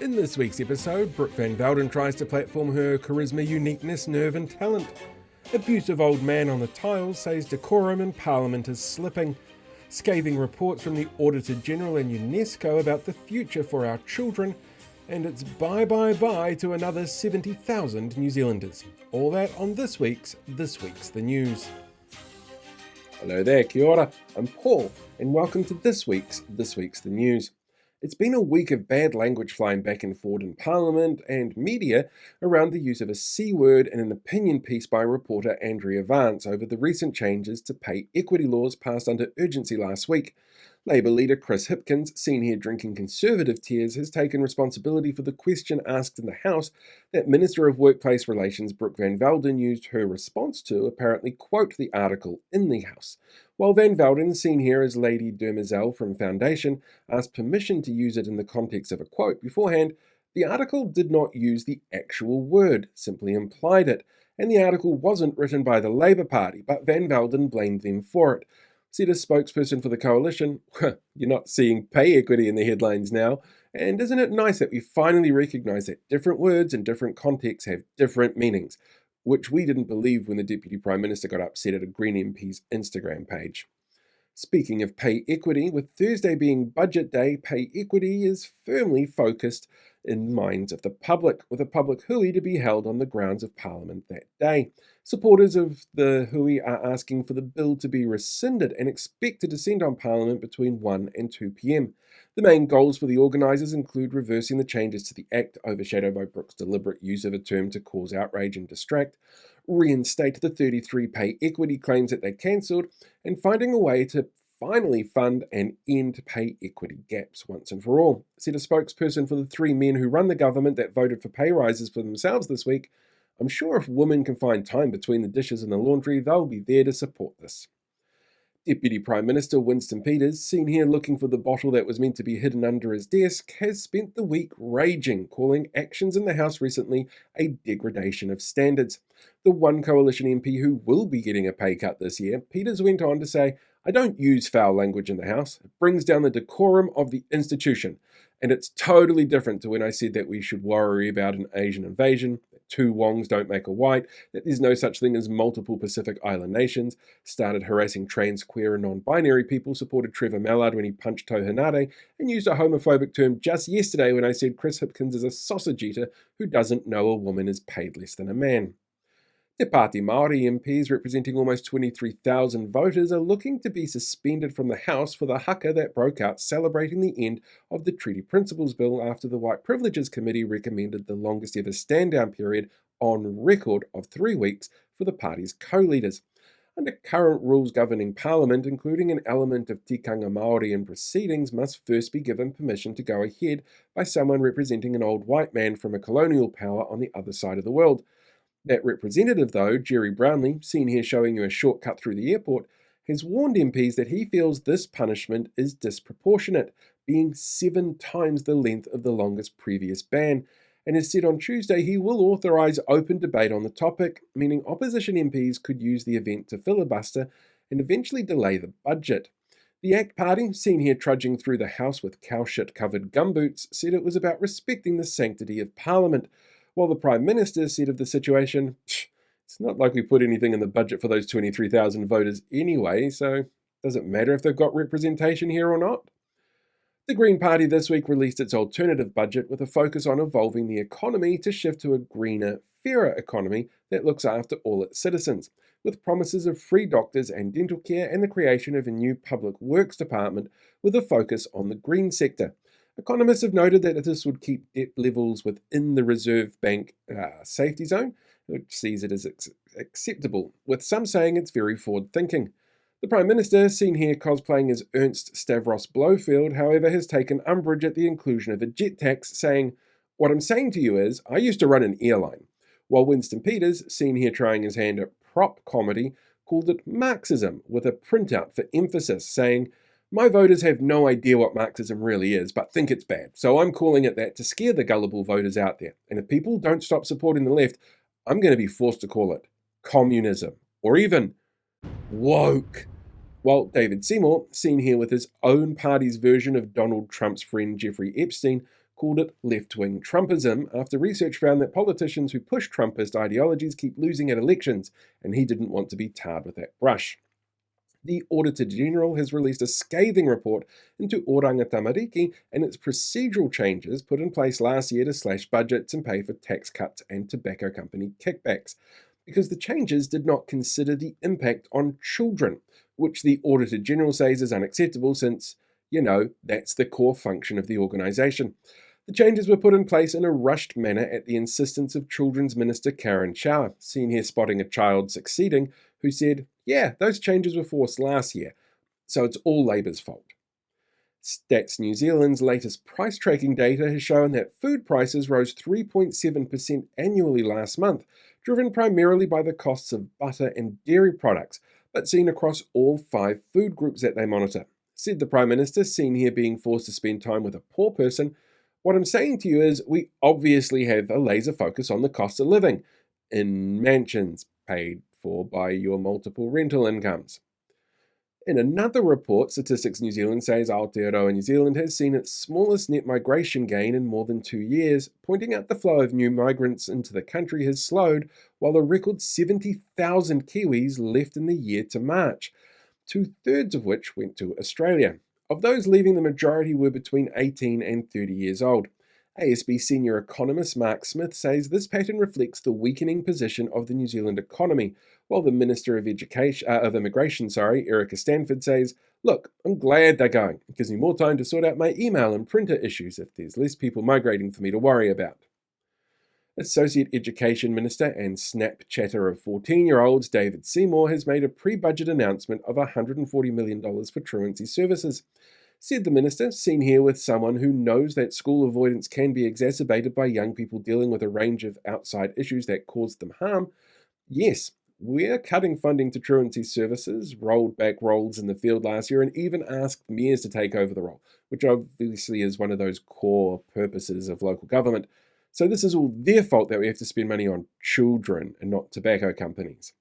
In this week's episode, Brooke Van Velden tries to platform her charisma, uniqueness, nerve and talent. Abusive old man on the tiles says decorum in Parliament is slipping. Scathing reports from the Auditor General and UNESCO about the future for our children. And it's bye to another 70,000 New Zealanders. All that on this week's The News. Hello there, kia ora. I'm Paul, and welcome to this week's The News. It's been a week of bad language flying back and forth in Parliament and media around the use of a C word in an opinion piece by reporter Andrea Vance over the recent changes to pay equity laws passed under urgency last week. Labour leader Chris Hipkins, seen here drinking Conservative tears, has taken responsibility for the question asked in the House that Minister of Workplace Relations Brooke Van Velden used her response to apparently quote the article in the House. While Van Velden, seen here as Lady Demoiselle from Foundation, asked permission to use it in the context of a quote beforehand, the article did not use the actual word, simply implied it, and the article wasn't written by the Labour Party, but Van Velden blamed them for it. Said a spokesperson for the coalition, "You're not seeing pay equity in the headlines now, and isn't it nice that we finally recognise that different words in different contexts have different meanings?" Which we didn't believe when the Deputy Prime Minister got upset at a Green MP's Instagram page. Speaking of pay equity, with Thursday being Budget Day, pay equity is firmly focused in the minds of the public, with a public hui to be held on the grounds of Parliament that day. Supporters of the hui are asking for the bill to be rescinded and expect to descend on Parliament between 1 and 2 p.m. The main goals for the organisers include reversing the changes to the Act overshadowed by Brooke's deliberate use of a term to cause outrage and distract, reinstate the 33 pay equity claims that they cancelled, and finding a way to finally fund and end pay equity gaps once and for all, said a spokesperson for the three men who run the government that voted for pay rises for themselves this week. "I'm sure if women can find time between the dishes and the laundry, they'll be there to support this." Deputy Prime Minister Winston Peters, seen here looking for the bottle that was meant to be hidden under his desk, has spent the week raging, calling actions in the House recently a degradation of standards. The one coalition MP who will be getting a pay cut this year, Peters went on to say, "I don't use foul language in the House. It brings down the decorum of the institution. And it's totally different to when I said that we should worry about an Asian invasion, that two Wongs don't make a white, that there's no such thing as multiple Pacific Island nations, started harassing trans, queer and non-binary people, supported Trevor Mallard when he punched Tohinade, and used a homophobic term just yesterday when I said Chris Hipkins is a sausage eater who doesn't know a woman is paid less than a man." Te Pāti Māori MPs representing almost 23,000 voters are looking to be suspended from the House for the haka that broke out celebrating the end of the Treaty Principles Bill after the White Privileges Committee recommended the longest ever stand-down period on record of 3 weeks for the party's co-leaders. Under current rules governing Parliament, including an element of tikanga Māori in proceedings must first be given permission to go ahead by someone representing an old white man from a colonial power on the other side of the world. That representative, though, Jerry Brownlee, seen here showing you a shortcut through the airport, has warned MPs that he feels this punishment is disproportionate, being 7 times the length of the longest previous ban, and has said on Tuesday he will authorise open debate on the topic, meaning opposition MPs could use the event to filibuster and eventually delay the budget. The ACT Party, seen here trudging through the House with cow shit-covered gumboots, said it was about respecting the sanctity of Parliament, while the Prime Minister said of the situation, "It's not like we put anything in the budget for those 23,000 voters anyway, so does it matter if they've got representation here or not?" The Green Party this week released its alternative budget with a focus on evolving the economy to shift to a greener, fairer economy that looks after all its citizens, with promises of free doctors and dental care and the creation of a new public works department with a focus on the green sector. Economists have noted that this would keep debt levels within the Reserve Bank safety zone, which sees it as acceptable, with some saying it's very forward-thinking. The Prime Minister, seen here cosplaying as Ernst Stavros Blofeld, however, has taken umbrage at the inclusion of a jet tax, saying, "What I'm saying to you is, I used to run an airline," while Winston Peters, seen here trying his hand at prop comedy, called it Marxism with a printout for emphasis, saying, "My voters have no idea what Marxism really is, but think it's bad. So I'm calling it that to scare the gullible voters out there. And if people don't stop supporting the left, I'm going to be forced to call it communism, or even woke." While David Seymour, seen here with his own party's version of Donald Trump's friend Jeffrey Epstein, called it left-wing Trumpism after research found that politicians who push Trumpist ideologies keep losing at elections, and he didn't want to be tarred with that brush. The Auditor General has released a scathing report into Oranga Tamariki and its procedural changes put in place last year to slash budgets and pay for tax cuts and tobacco company kickbacks, because the changes did not consider the impact on children, which the Auditor General says is unacceptable since, that's the core function of the organisation. The changes were put in place in a rushed manner at the insistence of Children's Minister Karen Chow, seen here spotting a child succeeding, who said, "Yeah, those changes were forced last year, so it's all Labour's fault." Stats New Zealand's latest price tracking data has shown that food prices rose 3.7% annually last month, driven primarily by the costs of butter and dairy products, but seen across all 5 food groups that they monitor. Said the Prime Minister, seen here being forced to spend time with a poor person, "What I'm saying to you is we obviously have a laser focus on the cost of living in mansions paid for by your multiple rental incomes." In another report, Statistics New Zealand says Aotearoa New Zealand has seen its smallest net migration gain in more than 2 years, pointing out the flow of new migrants into the country has slowed, while a record 70,000 Kiwis left in the year to March, 2/3 of which went to Australia. Of those leaving, the majority were between 18 and 30 years old. ASB senior economist Mark Smith says this pattern reflects the weakening position of the New Zealand economy, while the Minister of Immigration, Erica Stanford, says, "Look, I'm glad they're going. It gives me more time to sort out my email and printer issues if there's less people migrating for me to worry about." Associate Education Minister and Snapchatter of 14-year-olds David Seymour has made a pre-budget announcement of $140 million for truancy services. Said the minister, seen here with someone who knows that school avoidance can be exacerbated by young people dealing with a range of outside issues that cause them harm. "Yes, we're cutting funding to truancy services, rolled back roles in the field last year, and even asked mayors to take over the role, which obviously is one of those core purposes of local government. So this is all their fault that we have to spend money on children and not tobacco companies."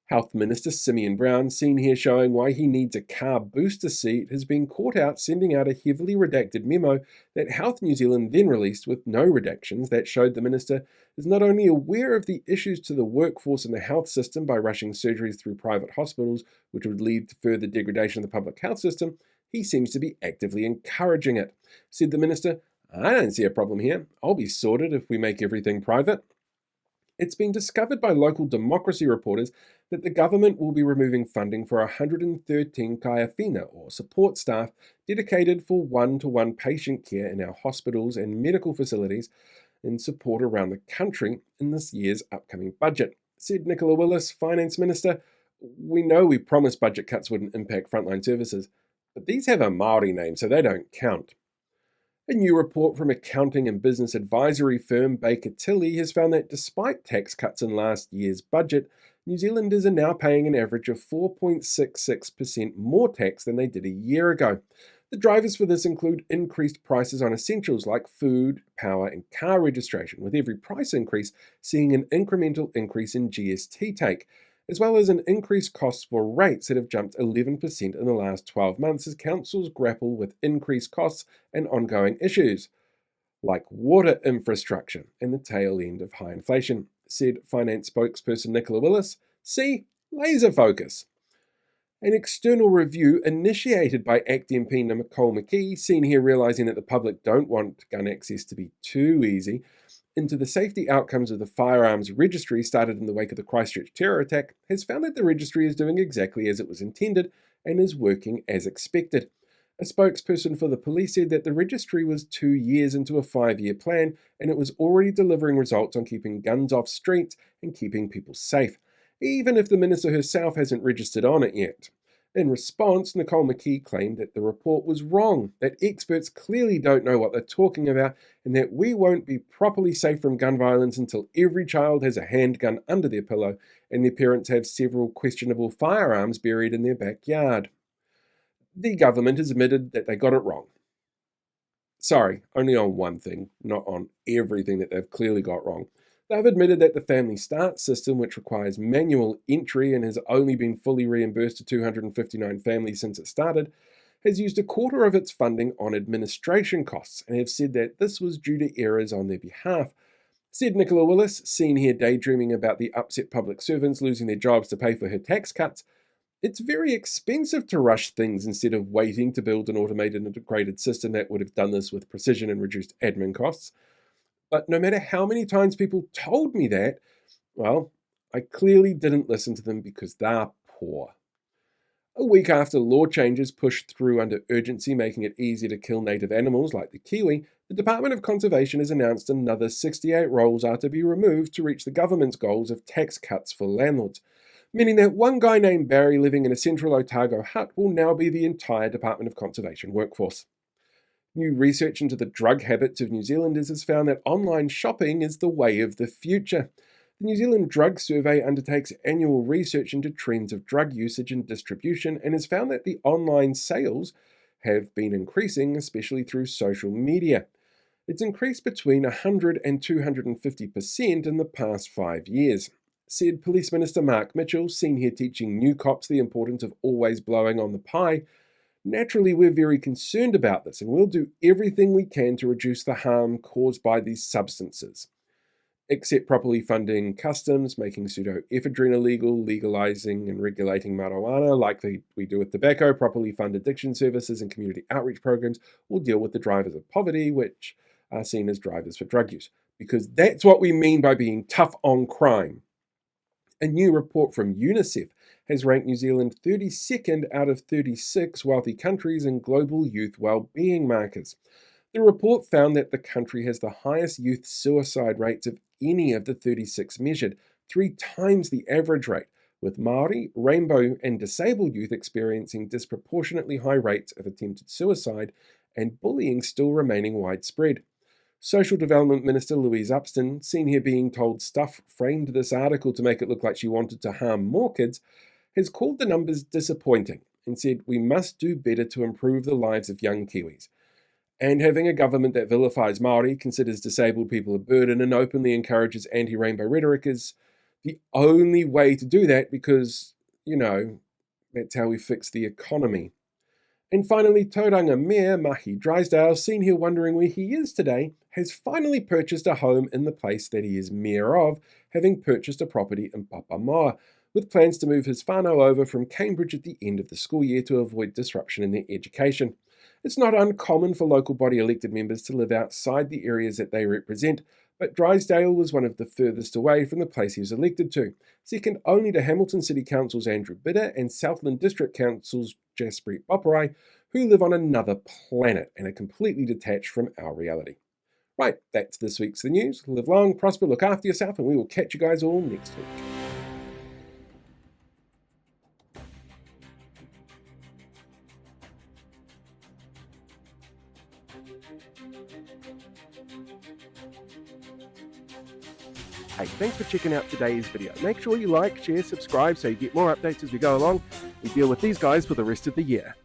Health Minister Simeon Brown, seen here showing why he needs a car booster seat, has been caught out sending out a heavily redacted memo that Health New Zealand then released with no redactions that showed the minister is not only aware of the issues to the workforce in the health system by rushing surgeries through private hospitals, which would lead to further degradation of the public health system, he seems to be actively encouraging it. Said the minister, "I don't see a problem here. I'll be sorted if we make everything private." It's been discovered by local democracy reporters that the government will be removing funding for 113 kaiawhina, or support staff, dedicated for one-to-one patient care in our hospitals and medical facilities in support around the country in this year's upcoming budget. Said Nicola Willis, Finance Minister, "We know we promised budget cuts wouldn't impact frontline services, but these have a Māori name, so they don't count." A new report from accounting and business advisory firm Baker Tilly has found that despite tax cuts in last year's budget, New Zealanders are now paying an average of 4.66% more tax than they did a year ago. The drivers for this include increased prices on essentials like food, power, and car registration, with every price increase seeing an incremental increase in GST take, as well as an increased cost for rates that have jumped 11% in the last 12 months as councils grapple with increased costs and ongoing issues, like water infrastructure and the tail end of high inflation, said finance spokesperson Nicola Willis. See, laser focus. An external review initiated by ACT MP Nicole McKee, seen here realising that the public don't want gun access to be too easy, into the safety outcomes of the firearms registry started in the wake of the Christchurch terror attack, has found that the registry is doing exactly as it was intended and is working as expected. A spokesperson for the police said that the registry was 2 years into a 5-year plan and it was already delivering results on keeping guns off streets and keeping people safe, even if the minister herself hasn't registered on it yet. In response, Nicole McKee claimed that the report was wrong, that experts clearly don't know what they're talking about, and that we won't be properly safe from gun violence until every child has a handgun under their pillow and their parents have several questionable firearms buried in their backyard. The government has admitted that they got it wrong. Sorry, only on one thing, not on everything that they've clearly got wrong. They've admitted that the Family Start system, which requires manual entry and has only been fully reimbursed to 259 families since it started, has used a quarter of its funding on administration costs and have said that this was due to errors on their behalf. Said Nicola Willis, seen here daydreaming about the upset public servants losing their jobs to pay for her tax cuts. It's very expensive to rush things instead of waiting to build an automated integrated system that would have done this with precision and reduced admin costs. But no matter how many times people told me that, well, I clearly didn't listen to them because they're poor. A week after law changes pushed through under urgency, making it easier to kill native animals like the kiwi, the Department of Conservation has announced another 68 roles are to be removed to reach the government's goals of tax cuts for landlords, meaning that one guy named Barry living in a central Otago hut will now be the entire Department of Conservation workforce. New research into the drug habits of New Zealanders has found that online shopping is the way of the future. The New Zealand Drug Survey undertakes annual research into trends of drug usage and distribution and has found that the online sales have been increasing, especially through social media. It's increased between 100 and 250% in the past 5 years. Said Police Minister Mark Mitchell, seen here teaching new cops the importance of always blowing on the pie. Naturally, we're very concerned about this and we'll do everything we can to reduce the harm caused by these substances. Except properly funding customs, making pseudoephedrine illegal, legalizing and regulating marijuana like we do with tobacco, properly fund addiction services and community outreach programs, will deal with the drivers of poverty, which are seen as drivers for drug use. Because that's what we mean by being tough on crime. A new report from UNICEF has ranked New Zealand 32nd out of 36 wealthy countries in global youth well-being markers. The report found that the country has the highest youth suicide rates of any of the 36 measured, 3 times the average rate, with Māori, rainbow and disabled youth experiencing disproportionately high rates of attempted suicide and bullying still remaining widespread. Social Development Minister Louise Upston, seen here being told Stuff framed this article to make it look like she wanted to harm more kids, has called the numbers disappointing and said we must do better to improve the lives of young Kiwis. And having a government that vilifies Māori, considers disabled people a burden, and openly encourages anti-rainbow rhetoric is the only way to do that because, that's how we fix the economy. And finally, Tauranga Mayor Mahi Drysdale, seen here wondering where he is today, has finally purchased a home in the place that he is mayor of, having purchased a property in Papamoa, with plans to move his whānau over from Cambridge at the end of the school year to avoid disruption in their education. It's not uncommon for local body elected members to live outside the areas that they represent, but Drysdale was one of the furthest away from the place he was elected to, second only to Hamilton City Council's Andrew Bidder and Southland District Council's Jaspreet Boparai, who live on another planet and are completely detached from our reality. Right, that's this week's The News. Live long, prosper, look after yourself, and we will catch you guys all next week. Hey, thanks for checking out today's video. Make sure you like, share, subscribe so you get more updates as we go along. We deal with these guys for the rest of the year.